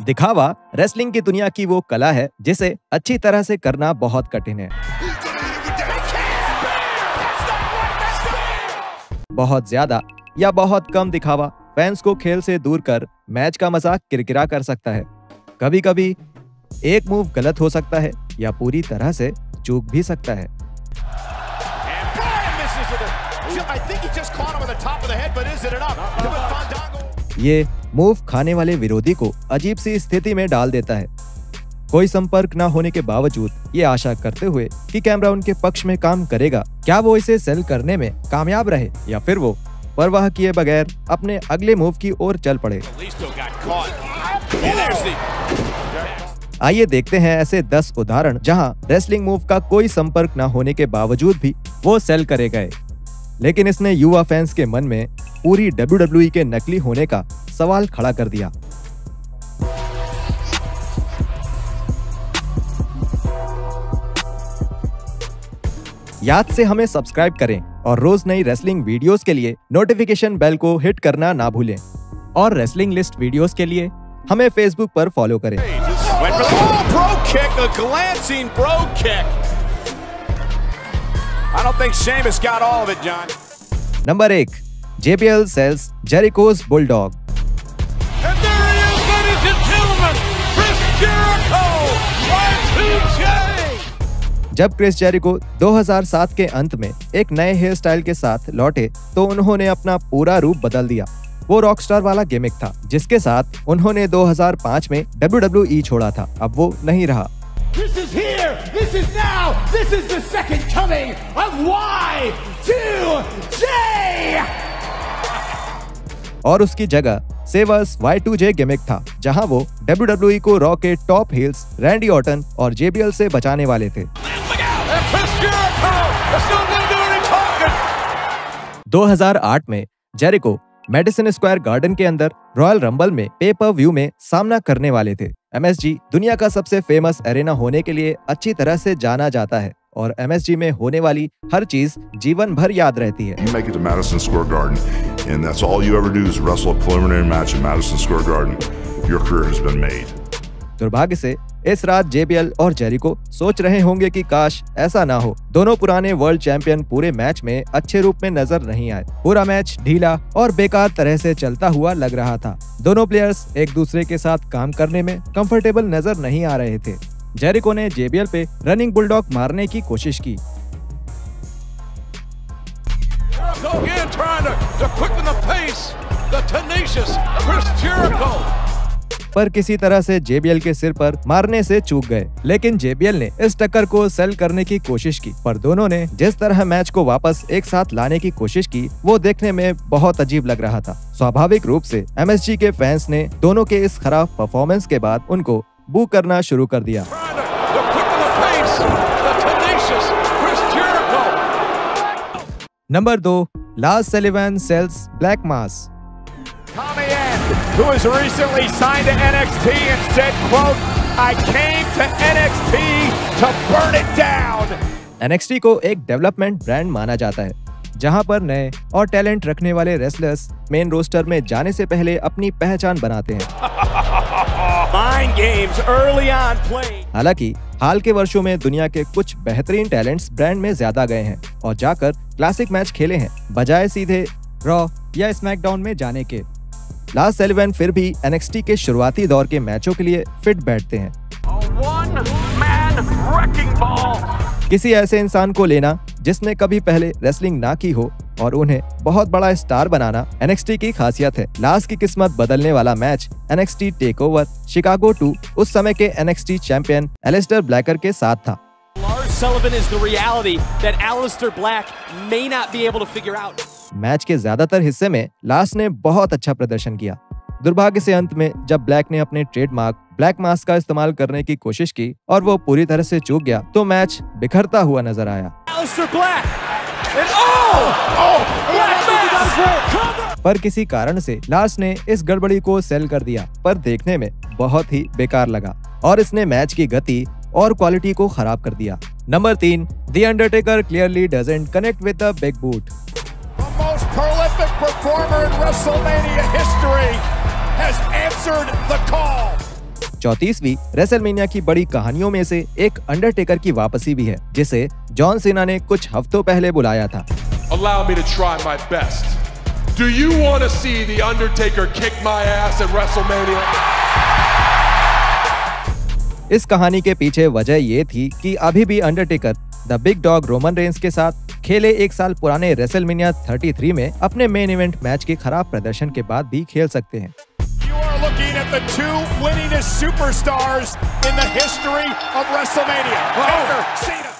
दिखावा रेसलिंग की दुनिया की वो कला है जिसे अच्छी तरह से करना बहुत कठिन है। बहुत ज्यादा या बहुत कम दिखावा फैंस को खेल से दूर कर मैच का मजा किरकिरा कर सकता है। कभी कभी एक मूव गलत हो सकता है या पूरी तरह से चूक भी सकता है। ये मूव खाने वाले विरोधी को अजीब सी स्थिति में डाल देता है। कोई संपर्क न होने के बावजूद ये आशा करते हुए कि कैमरा उनके पक्ष में काम करेगा, क्या वो इसे सेल करने में कामयाब रहे या फिर वो परवाह किए बगैर अपने अगले मूव की ओर चल पड़े। आइए देखते हैं ऐसे 10 उदाहरण जहां रेसलिंग मूव का कोई संपर्क न होने के बावजूद भी वो सेल करे गए, लेकिन इसने युवा फैंस के मन में पूरी WWE के नकली होने का सवाल खड़ा कर दिया। याद से हमें सब्सक्राइब करें और रोज नई रेसलिंग वीडियोस के लिए नोटिफिकेशन बेल को हिट करना ना भूलें। और रेसलिंग लिस्ट वीडियोस के लिए हमें फेसबुक पर फॉलो करें। Number 1, JBL sells Jericho's Bulldog। जब क्रिस जेरिको 2007 के अंत में एक नए हेयर स्टाइल के साथ लौटे तो उन्होंने अपना पूरा रूप बदल दिया। वो रॉकस्टार वाला गिमिक था जिसके साथ उन्होंने 2005 में WWE छोड़ा था। अब वो नहीं रहा। This is here, this is now, this is the second coming of Y2J! और उसकी जगह सेवर्स Y2J गिमिक था, जहां वो WWE को रॉ के टॉप हील्स रैंडी ऑर्टन और JBL से बचाने वाले थे। 2008 में जेरिको मेडिसन स्क्वायर गार्डन के अंदर रॉयल रंबल में पे पर व्यू में सामना करने वाले थे। MSG दुनिया का सबसे फेमस एरेना होने के लिए अच्छी तरह से जाना जाता है और MSG में होने वाली हर चीज जीवन भर याद रहती है। You make it to Madison Square Garden and that's all you ever do is wrestle a preliminary match in Madison Square Garden. Your career has been made. दुर्भाग्य से इस रात JBL और जेरिको सोच रहे होंगे कि काश ऐसा ना हो। दोनों पुराने वर्ल्ड चैंपियन पूरे मैच में अच्छे रूप में नजर नहीं आए। पूरा मैच ढीला और बेकार तरह से चलता हुआ लग रहा था। दोनों प्लेयर्स एक दूसरे के साथ काम करने में कंफर्टेबल नजर नहीं आ रहे थे। जेरिको ने JBL पे रनिंग बुलडॉग मारने की कोशिश की, पर किसी तरह से JBL के सिर पर मारने से चूक गए। लेकिन JBL ने इस टक्कर को सेल करने की कोशिश की, पर दोनों ने जिस तरह मैच को वापस एक साथ लाने की कोशिश की वो देखने में बहुत अजीब लग रहा था। स्वाभाविक रूप से MSG के फैंस ने दोनों के इस खराब परफॉर्मेंस के बाद उनको बू करना शुरू कर दिया। Number 2, Lars Sullivan sells black mass. Who has recently signed to NXT and said, quote, I came to NXT to burn it down. NXT को एक डेवलपमेंट ब्रांड माना जाता है, जहां पर नए और टैलेंट रखने वाले रेसलर्स मेन रोस्टर में जाने से पहले अपनी पहचान बनाते हैं। Mind games early on playing. हालांकि हाल के वर्षों में दुनिया के कुछ बेहतरीन टैलेंट्स ब्रांड में ज्यादा गए हैं और जाकर क्लासिक मैच खेले हैं, बजाय सीधे रॉ या स्मैकडाउन में जाने के। लार्स सलिवन फिर भी NXT के शुरुआती दौर के मैचों के लिए फिट बैठते हैं। किसी ऐसे इंसान को लेना जिसने कभी पहले रेसलिंग ना की हो और उन्हें बहुत बड़ा स्टार बनाना NXT की खासियत है। लार्स की किस्मत बदलने वाला मैच NXT टेकओवर शिकागो 2 उस समय के NXT चैंपियन एलिस्टर ब्लैकर के साथ था। Sullivan is the reality that Aleister Black may not be able to figure out. Match के ज्यादातर हिस्से में लार्स ने बहुत अच्छा प्रदर्शन किया। दुर्भाग्य से अंत में जब ब्लैक ने अपने ट्रेडमार्क ब्लैक मास्क का इस्तेमाल करने की कोशिश की और वो पूरी तरह से चूक गया तो मैच बिखरता हुआ नजर आया। पर किसी कारण से लार्स ने इस गड़बड़ी को सेल कर दिया, पर देखने में बहुत ही बेकार लगा और इसने मैच की गति और क्वालिटी को खराब कर दिया। Number 3, The Undertaker clearly doesn't connect with the big boot। The most prolific performer in WrestleMania history has answered the call. 34वीं रेसलमेनिया की बड़ी कहानियों में से एक अंडरटेकर की वापसी भी है, जिसे जॉन सीना ने कुछ हफ्तों पहले बुलाया था। Allow me to try my best. Do you want to see the Undertaker kick my ass at WrestleMania? इस कहानी के पीछे वजह ये थी कि अभी भी Undertaker the big dog Roman Reigns के साथ खेले 1 साल पुराने रेसलमेनिया 33 में अपने मेन इवेंट मैच के खराब प्रदर्शन के बाद भी खेल सकते हैं। You are looking at the two winningest superstars in the history of WrestleMania. Taker, Cena.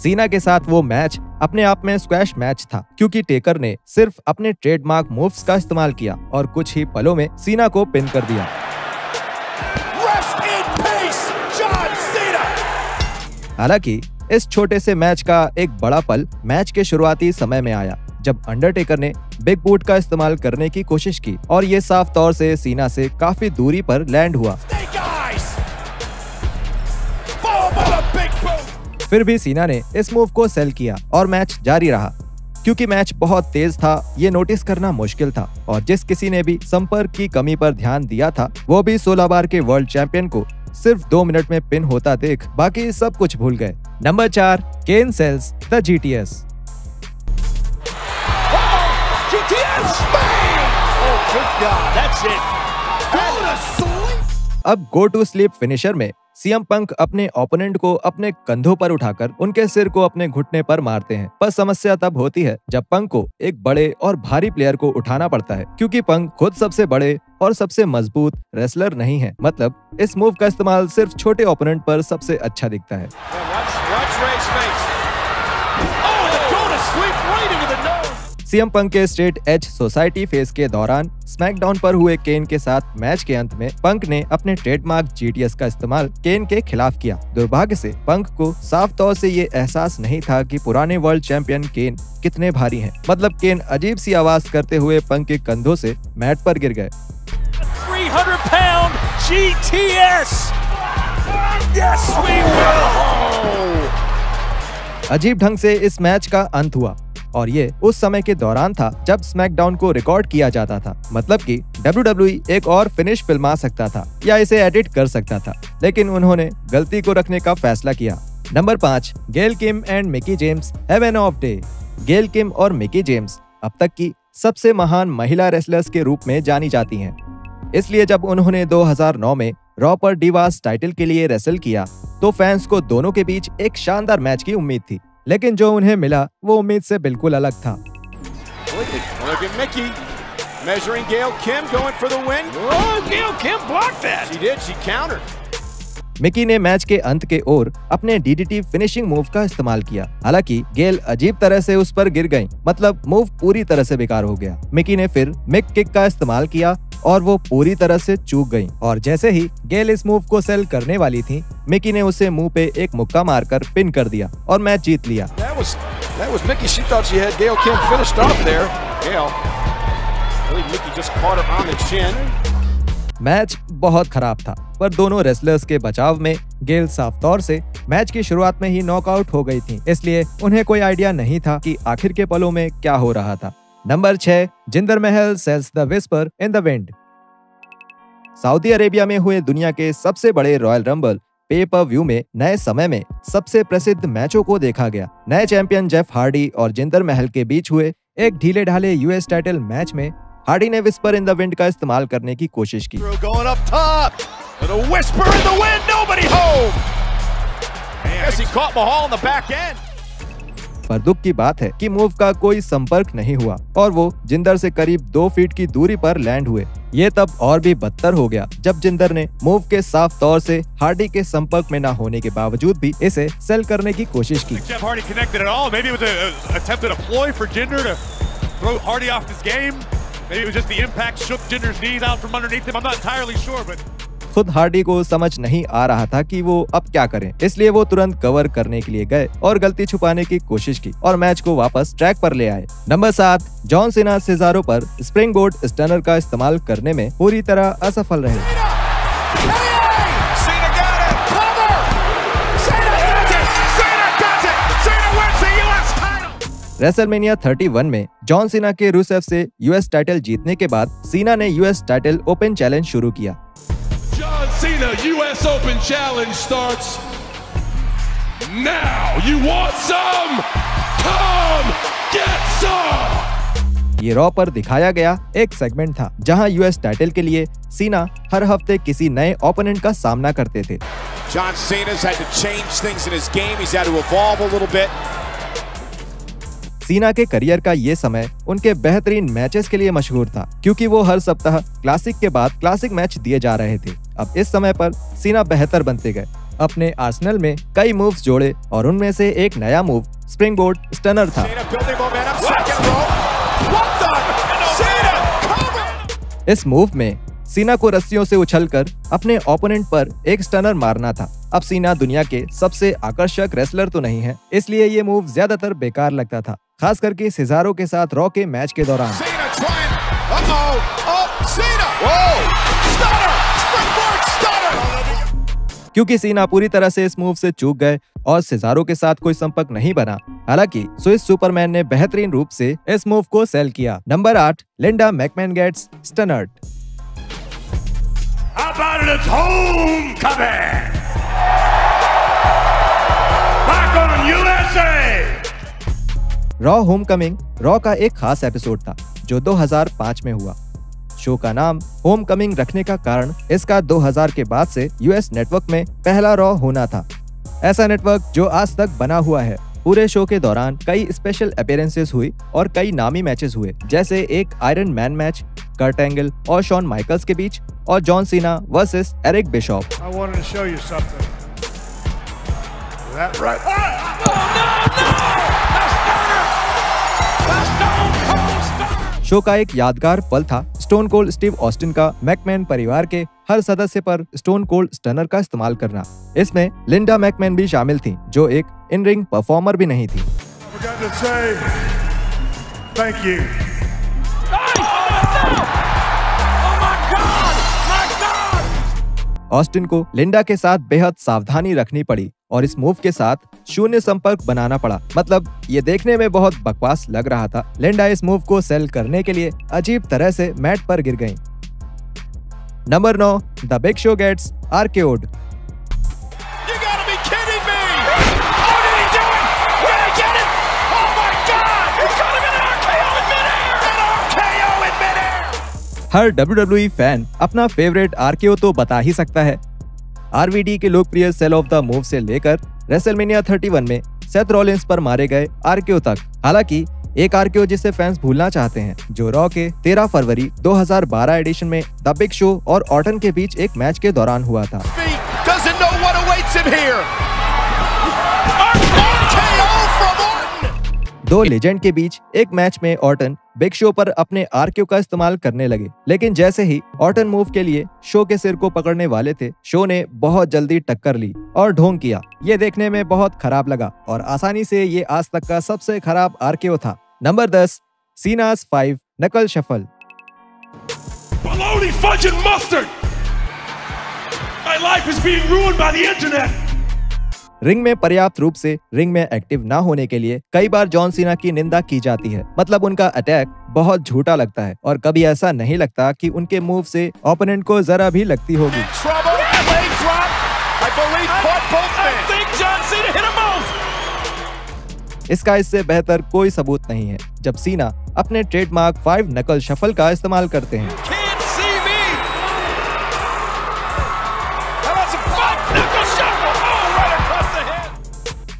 सीना के साथ वो मैच अपने आप में स्क्वैश मैच था, क्योंकि टेकर ने सिर्फ अपने ट्रेडमार्क मूव्स का इस्तेमाल किया और कुछ ही पलों में सीना को पिन कर दिया। Rest in peace, John Cena. हालांकि इस छोटे से मैच का एक बड़ा पल मैच के शुरुआती समय में आया, जब अंडरटेकर ने बिग बूट का इस्तेमाल करने की कोशिश की और ये साफ तौर से सीना से काफी दूरी पर लैंड हुआ। फिर भी सीना ने इस मूव को सेल किया और मैच जारी रहा। क्योंकि मैच बहुत तेज था, ये नोटिस करना मुश्किल था और जिस किसी ने भी संपर्क की कमी पर ध्यान दिया था, वो भी 16 बार के वर्ल्ड चैंपियन को सिर्फ 2 मिनट में पिन होता देख बाकी सब कुछ भूल गए। Number 4, Kane sells the GTS। अब गो टू स्लीप फिनिशर में सीएम पंक अपने ओपोनेंट को अपने कंधों पर उठाकर उनके सिर को अपने घुटने पर मारते हैं। पर समस्या तब होती है जब पंक को एक बड़े और भारी प्लेयर को उठाना पड़ता है, क्योंकि पंक खुद सबसे बड़े और सबसे मजबूत रेसलर नहीं है। मतलब इस मूव का इस्तेमाल सिर्फ छोटे ओपोनेंट पर सबसे अच्छा दिखता है। सीएम पंक के स्ट्रेट एज सोसाइटी फेस के दौरान स्मैकडाउन पर हुए केन के साथ मैच के अंत में पंक ने अपने ट्रेडमार्क GTS का इस्तेमाल केन के खिलाफ किया। दुर्भाग्य से पंक को साफ तौर से ये एहसास नहीं था कि पुराने वर्ल्ड चैंपियन केन कितने भारी हैं। मतलब केन अजीब सी आवाज करते हुए पंक के कंधों से मैट पर गिर गए। 300 pound GTS. Yes, we will. अजीब ढंग से इस मैच का अंत हुआ और ये उस समय के दौरान था जब स्मैकडाउन को रिकॉर्ड किया जाता था। मतलब कि WWE एक और फिनिश फिल्मा सकता था या इसे एडिट कर सकता था, लेकिन उन्होंने गलती को रखने का फैसला किया। Number 5, Gail Kim and Mickie James have an off day. Gail Kim और मिकी जेम्स अब तक की सबसे महान महिला रेसलर्स के रूप में जानी जाती हैं। इसलिए जब उन्होंने 2009 में रॉ पर डिवास टाइटल के लिए रेसल किया तो फैंस को दोनों के बीच एक शानदार मैच की उम्मीद थी, लेकिन जो उन्हें मिला वो उम्मीद से बिल्कुल अलग था। Look at Mickey measuring Gail Kim, going for the win. Oh, Gail Kim blocked that. She did. She countered. Mickey ने मैच के अंत के ओर अपने DDT फिनिशिंग मूव का इस्तेमाल किया। हालांकि गेल अजीब तरह से उस पर गिर गईं, मतलब मूव पूरी तरह से बेकार हो गया। मिकी ने फिर मिक किक का इस्तेमाल किया और वो पूरी तरह से चूक गईं। और जैसे ही गेल इस मूव को सेल करने वाली थी, मिकी ने उसे मुंह पे एक मुक्का मारकर पिन कर दिया और मैच जीत लिया। That was Mickey. She thought she had Gail Kim finished off there. Gail. I believe Mickey just caught her on the chin. Match बहुत खराब था, पर दोनों रेसलर्स के बचाव में गेल साफ तौर से मैच की शुरुआत में ही नॉकआउट हो गई थी, इसलिए उन्हें कोई आइडिया नहीं था कि आखिर के पलों में क्या हो रहा था। Number 6, Jinder Mahal sells the whisper in the wind. Saudi Arabia में हुए दुनिया के सबसे बड़े रॉयल रंबल पे पर व्यू में नए समय में सबसे प्रसिद्ध मैचों को देखा गया। नए चैंपियन जेफ हार्डी और जिंदर महल के बीच हुए एक ढीले ढाले यूएस टाइटल मैच में हार्डी ने विस्पर इन द विंड का इस्तेमाल करने की कोशिश की। पर दुख की बात है कि मूव का कोई संपर्क नहीं हुआ और वो जिंदर से करीब 2 फीट की दूरी पर लैंड हुए। ये तब और भी बदतर हो गया जब जिंदर ने मूव के साफ तौर से हार्डी के संपर्क में न होने के बावजूद भी इसे सेल करने की कोशिश की। खुद हार्डी को समझ नहीं आ रहा था कि वो अब क्या करें, इसलिए वो तुरंत कवर करने के लिए गए और गलती छुपाने की कोशिश की और मैच को वापस ट्रैक पर ले आए। नंबर 7, जॉन सीना सेजारो पर स्प्रिंग बोर्ड स्टनर का इस्तेमाल करने में पूरी तरह असफल रहे। रेसलमेनिया 31 में जॉन सीना के रूसेफ से यूएस टाइटल जीतने के बाद सीना ने यूएस टाइटल ओपन चैलेंज शुरू किया। John Cena US Open Challenge starts now. You want some? Come get some! ये रॉ पर दिखाया गया एक सेगमेंट था जहां यूएस टाइटल के लिए सीना हर हफ्ते किसी नए ओपोनेंट का सामना करते थे। John Cena's had to change things in his game. He's had to evolve a little bit. सीना के करियर का ये समय उनके बेहतरीन मैचेस के लिए मशहूर था, क्योंकि वो हर सप्ताह क्लासिक के बाद क्लासिक मैच दिए जा रहे थे। अब इस समय पर सीना बेहतर बनते गए, अपने आर्सेनल में कई मूव्स जोड़े और उनमें से एक नया मूव स्प्रिंगबोर्ड स्टनर था। इस मूव में सीना को रस्सियों से उछलकर अपने ओपोनेंट पर एक स्टनर मारना था। अब सीना दुनिया के सबसे आकर्षक रेसलर तो नहीं है, इसलिए ये मूव ज्यादातर बेकार लगता था, खास करके सिजारो के साथ रॉ के मैच के दौरान। क्योंकि सीना पूरी तरह से इस मूव से चूक गए और सिजारो के साथ कोई संपर्क नहीं बना। हालांकि स्विस सुपरमैन ने बेहतरीन रूप से इस मूव को सेल किया। Number 8, Linda McMahon gets stunnered. How about it? It's homecoming! Back on USA! Raw homecoming Raw का एक खास एपिसोड था जो 2005 में हुआ। शो का नाम होमकमिंग रखने का कारण इसका 2000 के बाद से यूएस नेटवर्क में पहला रॉ होना था। ऐसा नेटवर्क जो आज तक बना हुआ है। पूरे शो के दौरान कई स्पेशल अपीयरेंसेस हुई और कई नामी मैचेस हुए, जैसे एक iron man match Kurt Angle और शॉन माइकल्स के बीच और John Cena versus Eric Bishop. Show का एक यादगार पल था स्टोन कोल्ड स्टीव ऑस्टिन का मैकमैन परिवार के हर सदस्य पर स्टोन कोल्ड स्टनर का इस्तेमाल करना। इसमें लिंडा मैकमैन भी शामिल थी, जो एक इन रिंग परफॉर्मर भी नहीं थी। ऑस्टिन को लिंडा के साथ बेहद सावधानी रखनी पड़ी और इस मूव के साथ शून्य संपर्क बनाना पड़ा। मतलब ये देखने में बहुत बकवास लग रहा था। लिंडा इस मूव को सेल करने के लिए अजीब तरह से मैट पर गिर गईं। Number 9, the Big Show gets RKO'd. हर WWE फैन अपना फेवरेट आरकेओ तो बता ही सकता है। आरवीडी के लोकप्रिय सेल ऑफ द मूव से लेकर रेसलमेनिया 31 में सेथ रॉलिंस पर मारे गए आरकेओ तक। हालांकि एक आरकेओ जिसे फैंस भूलना चाहते हैं, जो रॉ के 13 फरवरी 2012 एडिशन में द बिग शो और ऑर्टन के बीच एक मैच के दौरान हुआ था। दो लेजेंड के बीच एक मैच में ऑर्टन बिग शो पर अपने आरकेओ का इस्तेमाल करने लगे, लेकिन जैसे ही ऑर्टन मूव के लिए शो के सिर को पकड़ने वाले थे, शो ने बहुत जल्दी टक्कर ली और ढोंग किया। ये देखने में बहुत खराब लगा और आसानी से ये आज तक का सबसे खराब आरकेओ था। नंबर 10, सीनास 5 नकल shuffle. Bologna, fudge and mustard! My life is being ruined by the internet! Ring में पर्याप्त रूप से रिंग में एक्टिव ना होने के लिए कई बार जॉन सीना की निंदा की जाती है। मतलब उनका अटैक बहुत झूठा लगता है और कभी ऐसा नहीं लगता कि उनके मूव से ओपोनेंट को जरा भी लगती होगी। इसका इससे बेहतर कोई सबूत नहीं है जब सीना अपने ट्रेडमार्क 5 नकल शफल का इस्तेमाल करते हैं।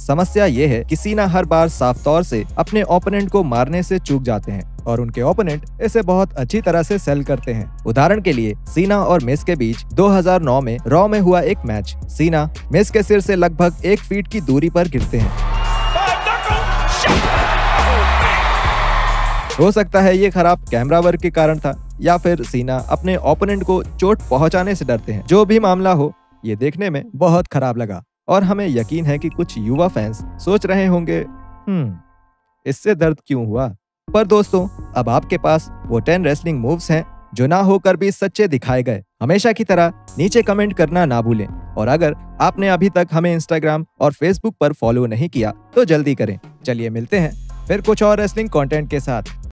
समस्या ये है कि सीना हर बार साफ तौर से अपने ओपोनेंट को मारने से चूक जाते हैं और उनके ओपोनेंट इसे बहुत अच्छी तरह से सेल करते हैं। उदाहरण के लिए सीना और मिस के बीच 2009 में रॉ में हुआ एक मैच। सीना मिस के सिर से लगभग 1 फीट की दूरी पर गिरते हैं। हो सकता है ये खराब कैमरा वर्क के कारण था या फिर सीना अपने ओपोनेंट को चोट पहुंचाने से डरते हैं। जो भी मामला हो, ये देखने में बहुत खराब लगा और हमें यकीन है कि कुछ युवा फैंस सोच रहे होंगे इससे दर्द क्यों हुआ। पर दोस्तों, अब आपके पास वो 10 रेसलिंग मूव्स हैं जो ना होकर भी सच्चे दिखाए गए। हमेशा की तरह नीचे कमेंट करना ना भूलें और अगर आपने अभी तक हमें इंस्टाग्राम और फेसबुक पर फॉलो नहीं किया तो जल्दी करें। चलिए मिलते हैं फिर कुछ और रेसलिंग कंटेंट के साथ।